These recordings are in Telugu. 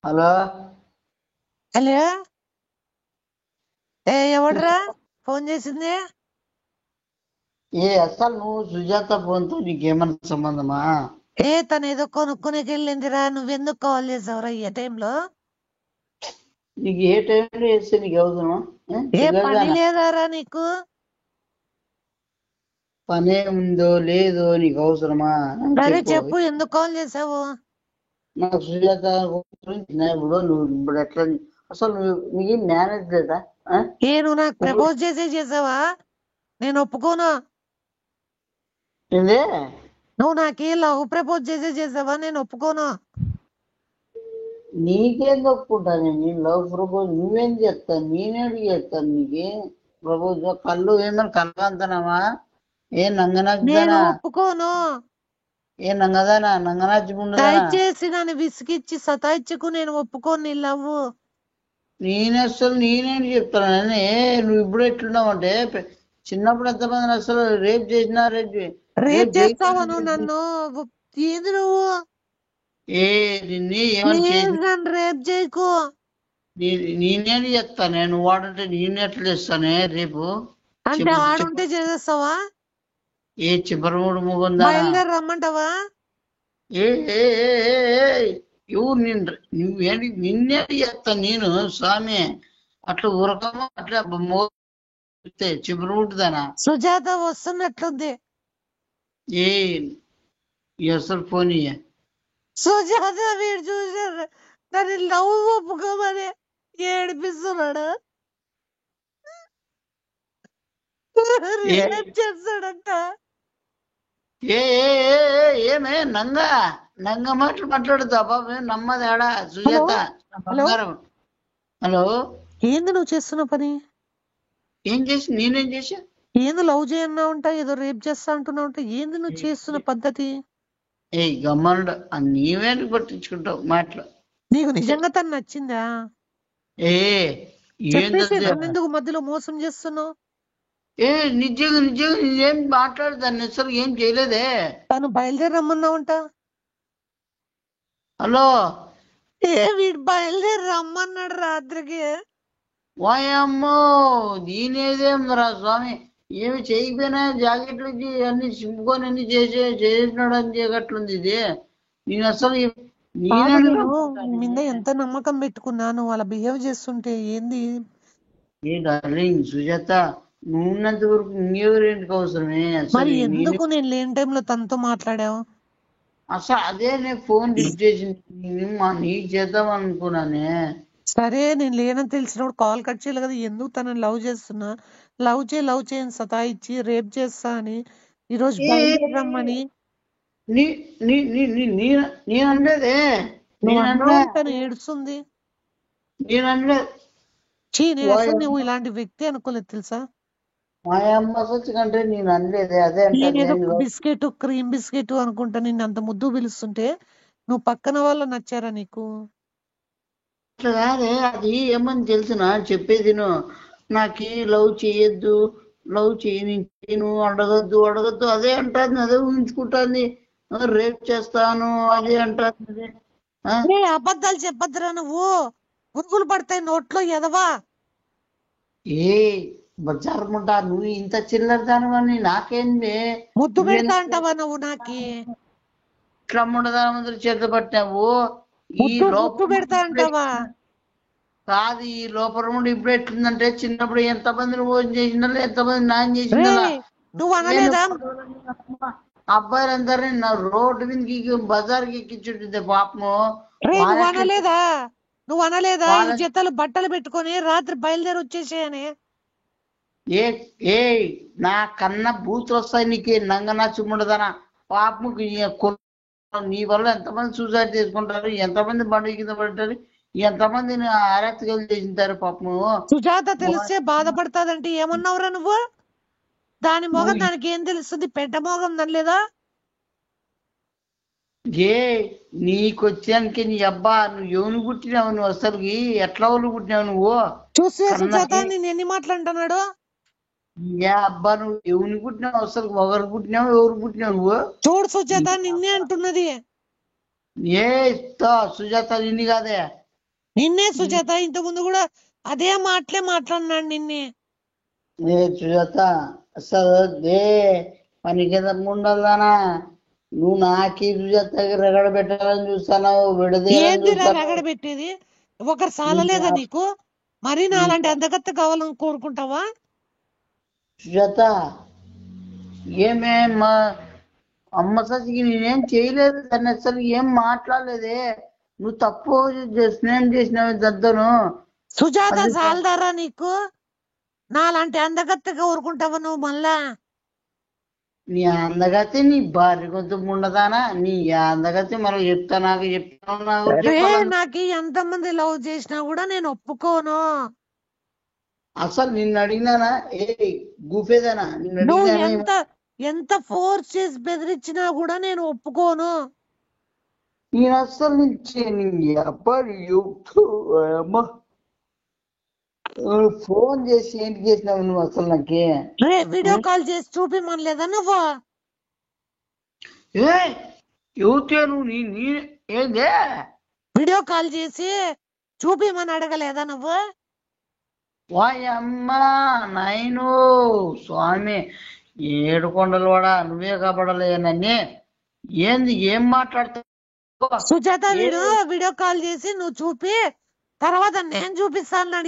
హలో. హలో, ఎవడ్రా ఫోన్ చేసింది? అసలు నువ్వు సుజాత ఫోన్తో నీకేమన్నా సంబంధమా? తను ఏదో కొనుక్కునేకి వెళ్ళిందిరా, నువ్వెందుకు కాల్ చేసావురా ఈ టైంలో? నీకు ఏ టైంలో వేస్తే నీకు అవసరమా? పని లేదారా నీకు? పనే ఉందో లేదో నీకు అవసరమా? సరే చెప్పు, ఎందుకు కాల్ చేసావు? నాకు సుజాత గురించి నువ్వు ఎట్లా అసలు నీకు మేనేజ్ లేదా? నువ్వు నాకు ప్రపోజ్ చేసావా? నేను ఒప్పుకోను. ఏంది? నువ్వు నాకే లవ్ ప్రపోజ్ చేసావా? నేను ఒప్పుకోను. నీకేం ఒప్పుకుంటాను నేను లవ్ ప్రపోజ్? నువ్వేం చేస్తాను? నేనేం చేస్తాను నీకు ప్రపోజ్? కళ్ళు ఏమన్నా కలగంతనామా? ఏ నంగనాచుదానా? ఒప్పుకోను. ఏ నంగదానా? నంగనాచుకుండదానా? దయచేసి నన్ను విసిగిచ్చి సతాయిచ్చకు, నేను ఒప్పుకోను నీ లవ్. నేనేం చెప్తాను? నువ్వు ఇప్పుడు ఎట్లున్నావు అంటే చిన్నప్పుడు ఎంతమంది అసలు రేప్ చేసినా రేప్ చేస్తావా నువ్వు నన్ను? ఏది నువ్వు? నన్ను రేప్ చేయకు. నేనేం చేస్తాను? నువ్వు వాడంటే నేను ఎట్లా చేస్తానే రేపు? అంటే ఆడుంటే చేసేస్తావా? ఏ చిబ్బరముడు ముగుందా? బయలుదేరి రమ్మంటావా? నువ్వేంటి నిన్నే చేస్తాను నేను స్వామి. అట్లా ఉరకమో అట్లా చిబ్బరముడుదానా? సుజాత వస్తున్నట్లుంది. అసలు ఫోన్ సుజాత వీడు చూసారు దాన్ని లవ్ ఒప్పుకోమని ఏడిపిస్తున్నాడు. చేస్తాడంట. ఏమే నంగ మాట్లాడుతా బాబు నమ్మదేడా సుజాత? హలో, ఏంది నువ్వు చేస్తున్న పని? ఏం చేసి నేనేం చేసా? ఏంది లవ్ చేయన్నా ఉంటా, ఏదో రేప్ చేస్తా అంటున్నా ఉంటా, ఏంది నువ్వు చేస్తున్న పద్ధతి? గమ్మనుడు నీవేంటి పట్టించుకుంటావు మాటలు? నీకు నిజంగా తను నచ్చిందా? ఎందుకు మధ్యలో మోసం చేస్తున్నావు? నిజంగా నేనేం మాట్లాడదాన్ని అసలు ఏం చేయలేదే. తను బయలుదేరి రమ్మన్నా ఉంటా. హలో, వీడు బయలుదేరి రమ్మన్నాడు రాత్రికి. వాయమ్మో దీనేదేం రా స్వామి, ఏమి చేయకపోయినా జాకెట్లు అన్ని చింపుకొని అన్ని చేసినాడు అని చేయగట్లుంది ఇది. నేను అసలు నిన్న ఎంత నమ్మకం పెట్టుకున్నా, నువ్వు అలా బిహేవ్ చేస్తుంటే ఏంది? డార్లింగ్ సుజాత, నువ్వు ఉన్నంత వరకు ఇంకెవరేంటికి అవసరమే? మరి ఎందుకు నేను లేని టైంలో తనతో మాట్లాడావు? అసలు అదే నేను ఫోన్ లిఫ్ట్ చేసింది నీకు చేద్దాం అనుకున్నానే. సరే, నేను లేనని తెలిసినప్పుడు కాల్ కట్ చేయాలి కదా. ఎందుకు తనని లవ్ చేస్తున్నా, లవ్ చేయని సతాయిచ్చి రేప్ చేస్తా అని ఈరోజు రమ్మని నేనలేదే. తను ఏడుస్తుంది. నేనలే. నువ్వు ఇలాంటి వ్యక్తి అనుకోలేదు తెలుసా? మా అమ్మ కంటే నేను అనలేదే. అదే బిస్కెట్ క్రీమ్ బిస్కెట్ అనుకుంటా నిన్ను అంత ముద్దు పిలుస్తుంటే నువ్వు పక్కన వాళ్ళు నచ్చారా నీకు? అట్లా కాదే, అది ఏమని తెలిసిన చెప్పేది నాకు లవ్ చేయొద్దు, లవ్ చేయను, అడగద్దు అదే అంటుంది. అదే ఊహించుకుంటుంది. రేప్ చేస్తాను అదే అంటుంది. అబద్ధాలు చెప్పద్దురా నువ్వు, పురుగులు పడతాయి నోట్లో ఎదవా. బజారుకుంటా నువ్వు ఇంత చిల్లరదానమని నాకేంది? ముద్దు పెడతా అంటావా నువ్వు? నాకి ఇట్లా ముండదాని చేత పట్టావు. ఈ లోపల పెడతా అంటావా? కాదు, ఈ లోపల నుండి ఇప్పుడు ఎట్లుందంటే చిన్నప్పుడు ఎంతమందిని భోజనం చేసినా ఎంతమంది నాన్ చేసిందా? నువ్వు అనలేదా? అబ్బాయిలందరినీ నా రోడ్డు మీదకి బజార్కి ఎక్కించుంటుంది పాపము. నువ్వు అనలేదా జతలు బట్టలు పెట్టుకొని రాత్రి బయలుదేరి వచ్చేసేయని? నా కన్నా బూతులు వస్తాయి నీకు నంగనా చుమ్ముడదనా పాపముకి. నీ వల్ల ఎంతమంది సూసైడ్ చేసుకుంటారు, ఎంతమంది బండి కింద పడతారు, ఎంతమందిని ఆరాత్రికలు చేసింటారు పాపము. సుజాత తెలిస్తే బాధపడతాదంటే ఏమన్నావురా నువ్వు? దాని మొగం దానికి ఏం తెలుస్తుంది? పెద్ద మొగం నల్లేదా? నీకొచ్చానికి నీ అబ్బా నువ్వు ఎవరు పుట్టినావు? నువ్వు అసలుకి ఎట్లా వాళ్ళు పుట్టినావు నువ్వు? చూస్తే సుజాత నేను ఎన్ని మాట్లాడుతున్నాడు? అబ్బా నువ్వు ఎవరిని పుట్టినావు? అసలు ఒకరు పుట్టినావు, ఎవరు పుట్టినావు నువ్వు? చూడు సుజాత నిన్నే అంటున్నది. సుజాత నిన్ను కాదే, నిన్నే సుజాత ఇంత ముందు కూడా అదే మాటలే మాట్లాడినాడు నిన్నే. ఏ సుజాత అసలు పని కింద ఉండాలనా నువ్వు నాకి సుజాత రగడ పెట్టాలని చూస్తున్నావు, విడదీయాలని ఏందిరా రగడ చూస్తున్నావు. పెట్టేది? ఒకరు సాలలేదా నీకు? మరి నాలాంటి అందగత్త కావాలని కోరుకుంటావా? సుజాత ఏమే మా అమ్మ సచికి నేనేం చేయలేదు, దాన్ని అసలు ఏం మాట్లాడలేదే. నువ్వు తప్పు స్నేహం చేసినావు దద్దను. సుజాత అది సాలదారా నీకు? నాలాంటి అందగత్త కోరుకుంటావా నువ్వు మళ్ళా? నీ అందగతి నీ భార్య కొంచెం ఉండదానా? నీ అందగతి మనం చెప్తా, నాకు చెప్తాను, నాకు రే చెప్పాలను. నాకు ఎంతమంది లవ్ చేసినా కూడా నేను ఒప్పుకోను. అసలు నిన్ను అడిగినానా? ఏ గూఫేదానా నిన్ను నువ్వు అడిగినానా? ఎంత ఫోర్స్ చేసి బెదిరించినా కూడా నేను ఒప్పుకోను. నేను అసలు నుంచి నీ అబ్బాయి అమ్మ ఫోన్ చేసి ఏంటి చేసినావు నువ్వు అసలు నాకే? రే వీడియో కాల్ చేసి చూపిమనలేదా నువ్వు? ఏ ఎవరితో నువ్వు ఏందే వీడియో కాల్ చేసి చూపిమని అడగలేదా నువ్వు? వాయమ్మ నాయను స్వామి ఏడు కొండలు వాడా, నువ్వే కాబడలే నన్ను. ఏంది ఏం మాట్లాడుతావు? సుజాత వీడియో కాల్ చేసి నువ్వు చూపి తర్వాత నేను చూపిస్తాను.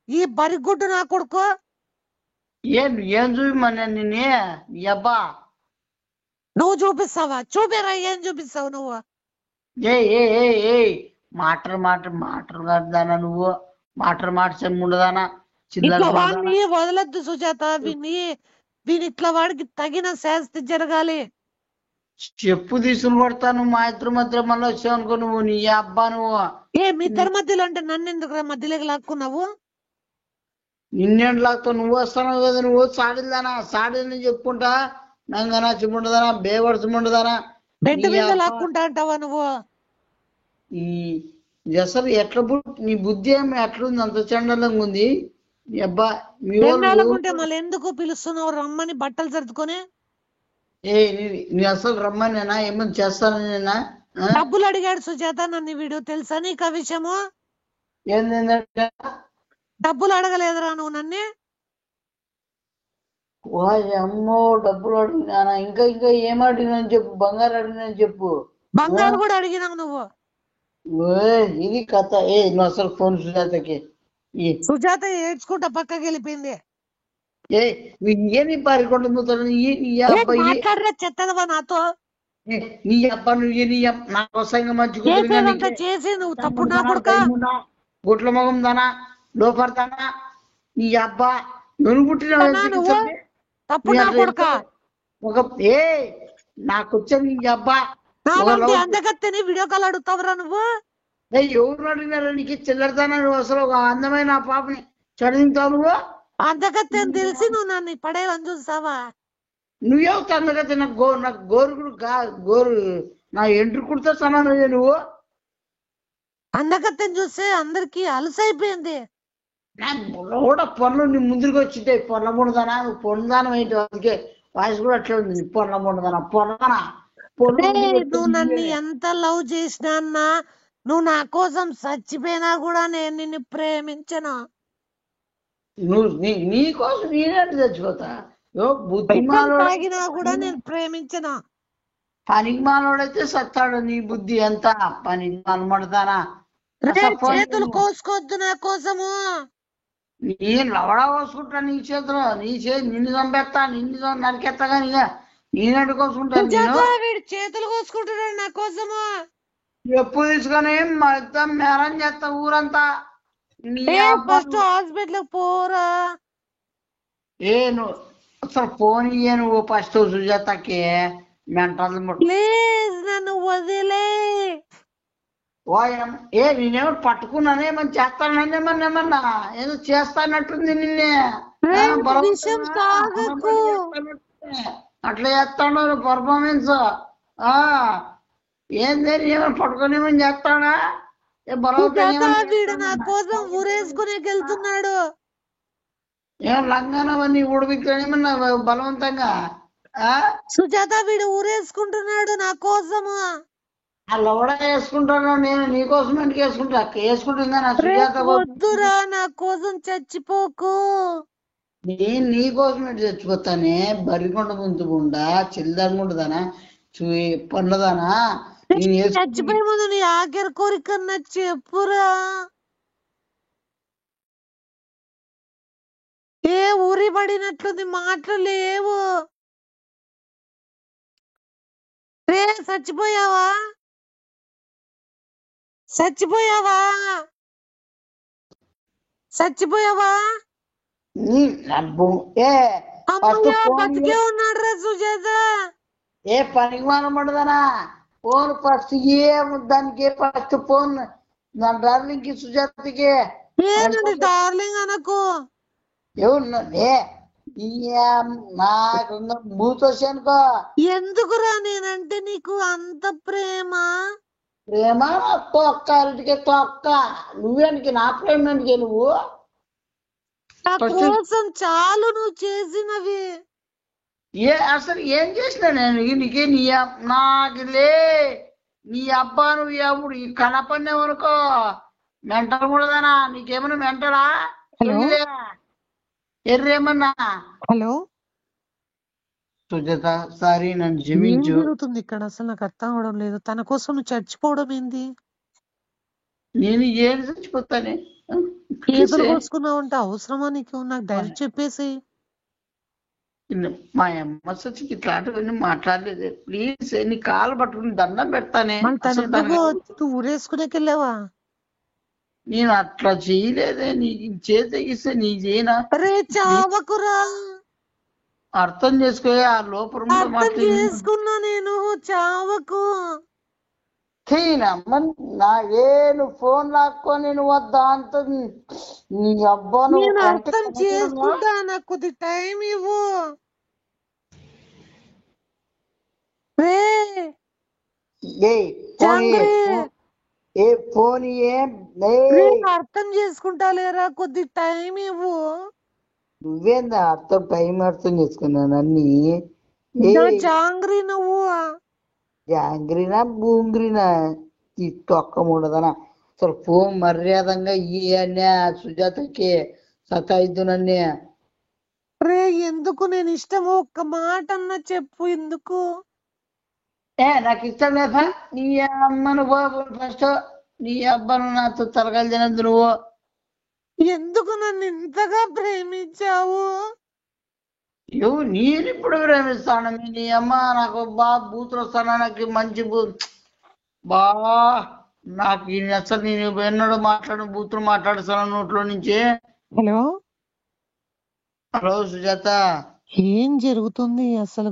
ఈ బరిగుడ్డు నా కొడుకు. ఏం చూపిమన్నా నిన్నే నీ అబ్బా? నువ్వు చూపిస్తావా? చూపిరా, ఏం చూపిస్తావు నువ్వు? ఏ ఏ ఏ ఏ మాటలు కాదానా నువ్వు? మాట చెమ్ముండదానా? ఇట్లా వాడిని వదలొద్దు సుజాత. వీని ఇట్లా వాడికి తగిన శాస్తి జరగాలి. చెప్పు తీసుకుని పడతాను మా ఇద్దరు మధ్య మళ్ళీ వచ్చావు అనుకో నువ్వు, నీ అబ్బా నువ్వు. మీ ఇద్దరి మధ్యలో అంటే నన్ను ఎందుకు మధ్యలోకి లాక్కున్నావు? నిన్నేంటి లాగుతావు? నువ్వు వస్తున్నావు కదా, నువ్వు సాడిల్దానా? సాడిల్ని చెప్పుకుంటా నంగనా చిమ్ముండదానా, బేవర్చముండదానా? బెడ్ మీద లాక్కుంటా అంటావా నువ్వు? అసలు ఎట్లా నీ బుద్ధి ఏమి ఎట్లుంది? అంత చండలంగా ఉంది నీ అబ్బా. మీ ఉంటే మళ్ళీ ఎందుకు పిలుస్తున్నావు? రమ్మని బట్టలు సర్దుకొని. నీ అసలు రమ్మనేనా? ఏమన్నా చేస్తానేనా? డబ్బులు అడిగాడు సుజాత నన్ను వీడు, తెలుసా నీకు ఆ విషయము? ఏంటంటే డబ్బులు అడగలేదురా నువ్వు నన్ను? అమ్మో డబ్బులు అడిగినా? ఇంకా ఇంకా ఏం అడిగినని చెప్పు. బంగారు అడిగినని చెప్పు. బంగారు కూడా అడిగినావు నువ్వు. ఇది కథ. నువ్వు అసలు ఫోన్ సుజాతకి. సుజాత ఏడ్చుకుంటా పక్కకి వెళ్ళిపోయింది. ఏమి పారికొండ మాట్లాడరా చెత్తదవా నాతో? నీ అబ్బా నువ్వు నా కోసంగా మంచి చేసి నువ్వు తప్పుడు నా కొడుక, గుట్ల మొగం దానా, లోపడతానా? నీ అబ్బా నువ్వు పుట్టిన తప్పు నా కొడుక. ఒక నాకు వచ్చా నీ అబ్బా. అందగత్తెని వీడియో కాల్ అడుగుతావురా నువ్వు? ఎవరు అడిగినారా నీకు? చిల్లరతానా నువ్వు? అసలు ఒక అందమైన పాపని చదివింతావు నువ్వు? అందగత్తె అని తెలిసి నువ్వు నన్ను పడేయాలని చూస్తావా? నువ్వేవుతా అందగత్తె? నాకు గోరు నా ఎంట్రుకుడితో సమానం నువ్వు. అందగత్తెని చూస్తే అందరికి అలసైపోయింది. కూడా పొన్ను నీ ముందుకు వచ్చిందే. పొన్న ముడదానా? నువ్వు పొన్నదానం ఏంటి? అందుకే వాయిస్ కూడా అట్లా ఉంది. పొన్న ముడదానా? పొన్నదానా? నువ్వు నన్ను ఎంత లవ్ చేసినా అన్నా, నువ్వు నా కోసం చచ్చిపోయినా కూడా నేను నిన్ను ప్రేమించను. నువ్వు నీ కోసం నేనేంటి చచ్చిపోతా? తాగినా కూడా నేను ప్రేమించను. పనికి మానోడైతే సత్తాడు. నీ బుద్ధి ఎంత పనికి మానమడతానా? చేతులు కోసుకోవద్దు నా కోసము. నేను లవడా కోసుకుంటా నీ చేతిలో. నిన్ను చంపేస్తా, నిన్ను నరికేస్తా. కానీ నేనెండు కోసుకుంటాను? వీడు చేతులు కోసుకుంటున్నాడు నా కోసము. ఎప్పుడు తీసుకొని మొత్తం మేరం చేస్తా ఊరంతా. ఫస్ట్ హాస్పిటల్ పోరా. నువ్వు అసలు ఫోన్ ఇయ్యే నువ్వు ఫస్ట్ సుజాతకి. మెంటల్ ప్లీజ్ నన్ను వదిలే. నేనేమో పట్టుకున్నాను, ఏమని చేస్తానేమన్నా ఏదో చేస్తానట్టుంది నిన్నే. అట్లా చేస్తాడు పర్ఫార్మెన్స్. ఏంది ఏమైనా పట్టుకునేమని చేస్తాడా? వీడు నా కోసం ఊరేసుకునే వెళ్తున్నాడు. ఏం లంగానవన్నీ ఊడిపిస్తాడేమన్నా బలవంతంగా? సుజాత వీడు ఊరేసుకుంటున్నాడు నా కోసము. అలా కూడా వేసుకుంటాను నేను నీకోసం ఎందుకు వేసుకుంటా వేసుకుంటుందా నా సుజాత రేపు కోసం వద్దురా నా కోసం చచ్చిపోకు. నేను నీకోసం ఎటు చచ్చిపోతానే బరికొండ ముందుకుండా చిల్లరకుండదానా పండుదానా నేను వేసుకుంటే చచ్చిపోయే ముందు నీ ఆఖరి కోరిక చెప్పురా. ఏ ఊరి పడినట్లుంది మాటలు లేవు. రే చచ్చిపోయావా చచ్చిపోయావా చచ్చిపోయావా? ఏ ఫస్ట్ అమ్మయ్య ఫోన్ బతికే ఉన్నాడు రా సుజాత. ఏ పనికి మానబడదనా ఫోన్ ఫస్ట్ దానికి ఫస్ట్ ఫోన్ నా డార్లింగ్ కి సుజాతకి ఏనండి డార్లింగ్ అనకు. ఏ నాకు మూత అనుకో. ఎందుకురా నేనంటే నీకు అంత ప్రేమ? ప్రేమ తొక్క అరటికే తొక్క నువ్వేనికి నా ప్రేమ ఎందుకే నువ్వు నా కోసం చాలు నువ్వు చేసినవి. అసలు ఏం చేసినా నేను నీకే నాకులే నీ అబ్బా నువ్వు ఎప్పుడు ఈ కనపడినవనుకో మెంటల్ కూడదానా నీకేమన్నా మెంటలా ఎర్రేమన్నా. హలో సుజాత సారీ నన్ను ఏం క్షమించు. జరుగుతుంది ఇక్కడ అసలు నాకు అర్థం అవడం లేదు. తన కోసం నువ్వు చచ్చిపోవడం ఏంది? నేను ఏం చచ్చిపోతానే కేసులు కోసుకున్నావు అంటే అవసరమా నీకు? నాకు డైరెక్ట్ చెప్పేసి. మా అమ్మ సచ్చి ఇట్లాంటివన్నీ మాట్లాడలేదు. ప్లీజ్ నీ కాలు పట్టుకుని దండం పెడతానే. ఊరేసుకునేకి వెళ్ళావా? నేను అట్లా చేయలేదే. నీకు చేస్తే నీ చేయనా? చావకురా. అర్థం చేసుకో. ఆ లోపల చేసుకున్నా నేను. చావకు. నువ్వు ఫోన్ లాక్కొని నువ్వు దాంతో నీ అబ్బా నేను అర్థం చేసుకుంటా. నాకు కొద్ది టైం ఇవ్వు. ఫోన్ అర్థం చేసుకుంటా లేరా? కొద్ది టైం ఇవ్వు. నువ్వేందా అర్థం చేసుకున్నాను అన్ని. జాంగ్రీ నువ్వు జాంగ్రీనా బూంగ్రీనా తొక్క ఉండదనా. అసలు ఫోన్ మర్యాదంగా ఇవన్నీ సుజాతకి సతాయిద్దునన్నీ. ఎందుకు? నేను ఇష్టము ఒక్క మాట అన్నా చెప్పు. ఎందుకు? నాకు ఇష్టం లేదా? నీ అమ్మను ఫస్ట్ నీ అబ్బను నాతో తరగలు తినద్దు నువ్వు. ఎందుకు నన్ను ఇంతగా ప్రేమించావు? నేను ఇప్పుడు ప్రేమిస్తాను. నీ అమ్మ నాకు బూతులు వస్తాను. నాకు మంచి బా నాకు అసలు నేను ఎన్నడూ బూతులు మాట్లాడుతాను నోట్లో నుంచి. హలో హలో సుజాత ఏం జరుగుతుంది అసలు?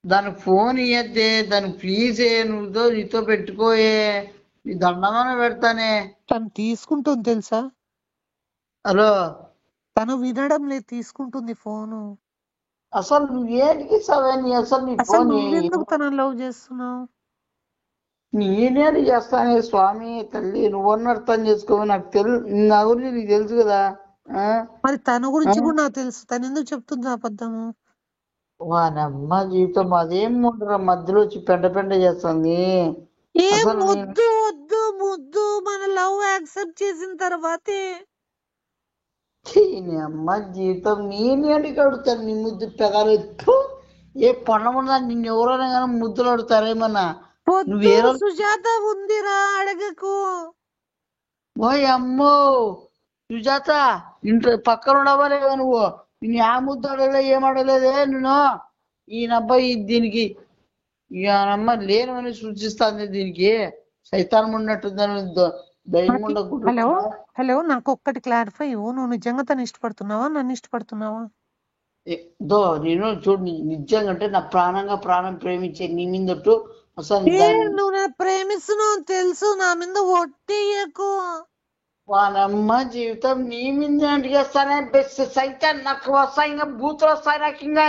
దానికి ఫోన్ ఇయ్యద్దే. దానికి ప్లీజ్ నువ్వు నీతో పెట్టుకోయే. నీ దండమని పెడతానే. తను తీసుకుంటుంది తెలుసా? హలో తను వినడం లేదు. తీసుకుంటుంది ఫోను. అసలు నువ్వేంటికి ఇస్తావే? అసలు నీ ఫోన్ ఎందుకు తనని లవ్ చేస్తున్నావు? నేనే చేస్తానే స్వామి తల్లి. నువ్వన్న అర్థం చేసుకో. నాకు నా గురించి నీకు తెలుసు కదా. మరి తన గురించి కూడా నాకు తెలుసు. తను ఎందుకు చెప్తుంది అబద్ధము? వానమ్మ జీవితం అదేం ఉండరా మధ్యలో వచ్చి పెంట చేస్తుంది. ముద్దు మన లవ్ యాక్సెప్ట్ చేసిన తర్వాతే అమ్మ జీవితం నేనే అడిగి అడుగుతాను. నీ ముద్దు పెదాలు ఏ పనమున్నా నిన్ను ఎవరైనా కానీ ముద్దులు అడుగుతారేమన్నా? నువ్వు సుజాత ఉందిరా అడగకు. ఓ అమ్మో సుజాత ఇంట్లో పక్కన ఉండవలేవా నువ్వు? నేను ఆ ముద్దు అడగలే ఏం అడగలేదే నేను. ఈయనబ్బాయి దీనికి ఈయనమ్మ లేనని సూచిస్తాంది. దీనికి సైతానం ఉన్నట్టుందని ధైర్యం ఉండకూడదు. హలో నాకు ఒక్కటి క్లారిఫై ఇవ్వు. నువ్వు నిజంగా తను ఇష్టపడుతున్నావా నన్ను ఇష్టపడుతున్నావా? నేను చూడు నిజంగా అంటే నా ప్రాణం ప్రేమించే నీ మీదట్టు అసలు నువ్వు నా ప్రేమిస్తున్నావు తెలుసు. నా మీద ఒట్టేయకు. వానమ్మ జీవితం నీ మీద అడిగేస్తానే. బెస్ట్ సైతాన్ నాకు వస్తాయి. ఇంకా బూతులు వస్తాయి నాకు. ఇంకా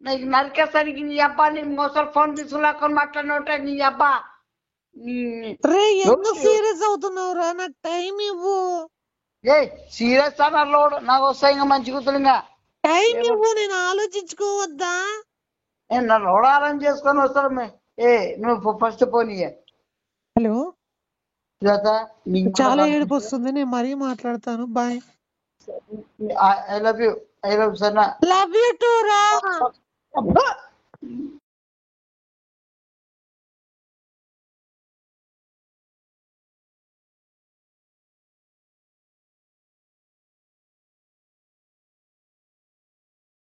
నాకు నరికేస్తానికి నీ అబ్బా. నీ మోసాలు ఫోన్ తీసుకుని మాట్లాడినట్టే నీ అబ్బా. ఎందుకు సీరియస్ అవుతున్నావురా? నాకు టైం ఇవ్వు. సీరియస్ అన్నారు నాకు వస్తాయి ఇంకా మంచి కూతురు. ఇంకా టైం ఇవ్వు. నేను ఆలోచించుకోవద్దా? నన్ను ఆలోచన చేసుకొని వస్తాను. ఏ నువ్వు ఫస్ట్ పోనీ హలో, సుజాత నీకు చాలా ఏడుపు వస్తుంది, నేను మరీ మాట్లాడతాను. Bye. I love you Sanna love you two రా.